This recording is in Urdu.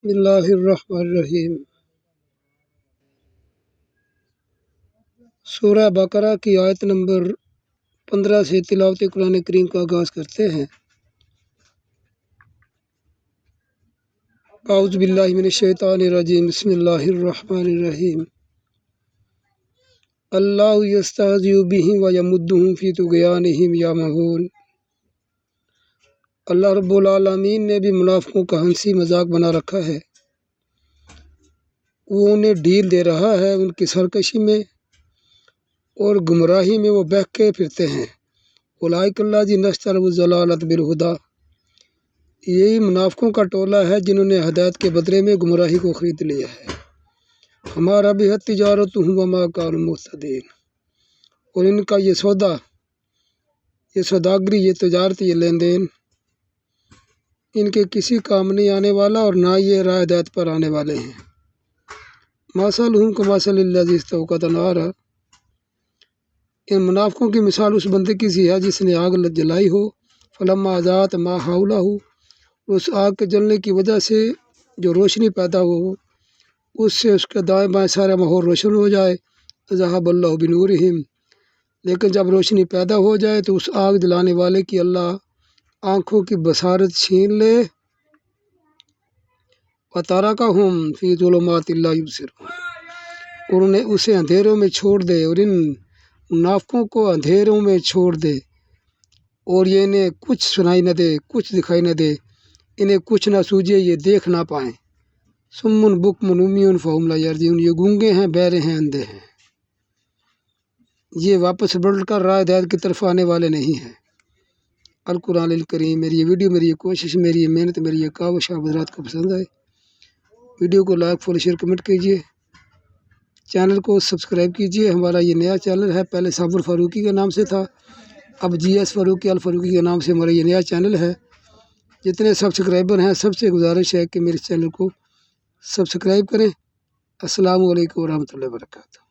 بسم اللہ الرحمن الرحیم۔ سورہ بقرہ کی آیت نمبر 15 سے تلاوت قرآن کریم کا آغاز کرتے ہیں۔ اعوذ باللہ من الشیطان الرجیم، بسم اللہ الرحمن الرحیم۔ اللہ یستہزئ بہم ویمدہم فی طغیانہم یعمہون۔ اللہ رب العالمین نے بھی منافقوں کا ہنسی مذاق بنا رکھا ہے، وہ انہیں ڈھیل دے رہا ہے ان کی سرکشی میں اور گمراہی میں وہ بہکے پھرتے ہیں۔ اولئک الذین اشتروا الضلالۃ بالہدی، یہی منافقوں کا ٹولہ ہے جنہوں نے ہدایت کے بدلے میں گمراہی کو خرید لیا ہے۔ فما ربحت تجارتہم وما کانوا مہتدین، اور ان کا یہ سودا، یہ سوداگری، یہ تجارت، یہ لین دین ان کے کسی کام نہیں آنے والا اور نہ یہ راہ ہدایت پر آنے والے ہیں۔ مثلہم کمثل الذی استوقد نارا، ان منافقوں کی مثال اس بندے کی سی ہے جس نے آگ جلائی ہو، فلما اضاءت ما حولہ، اس آگ کے جلنے کی وجہ سے جو روشنی پیدا ہو اس سے اس کے دائیں بائیں سارا ماحول روشن ہو جائے۔ ذہب اللہ بنورہم، لیکن جب روشنی پیدا ہو جائے تو اس آگ جلانے والے کی اللہ آنکھوں کی بصارت چھین لے۔ وَتَرَکَہُمْ فِی ظُلُمَاتٍ لَا یُبْصِرُونَ، اور انہیں اسے اندھیروں میں چھوڑ دے، اور ان منافقوں کو اندھیروں میں چھوڑ دے اور یہ انہیں کچھ سنائی نہ دے، کچھ دکھائی نہ دے، انہیں کچھ نہ سوجے، یہ دیکھ نہ پائیں۔ صم بکم عمی فہم لا یرجعون، یہ گونگے ہیں، بہرے ہیں، اندھے ہیں، یہ واپس بڑھ کر راہ ہدایت کی طرف آنے والے نہیں ہیں۔ القرآن الکریم، میری یہ ویڈیو، میری یہ کوشش، میری یہ محنت، میری یہ کاوش آپ حضرات کو پسند آئے، ویڈیو کو لائک فالو شیئر کمنٹ کیجیے، چینل کو سبسکرائب کیجیے۔ ہمارا یہ نیا چینل ہے، پہلے صابر فاروقی کے نام سے تھا، اب جی ایس فاروقی الفاروقی کے نام سے ہمارا یہ نیا چینل ہے۔ جتنے سبسکرائبر ہیں سب سے گزارش ہے کہ میرے چینل کو سبسکرائب کریں۔ السلام علیکم ورحمۃ اللہ وبرکاتہ۔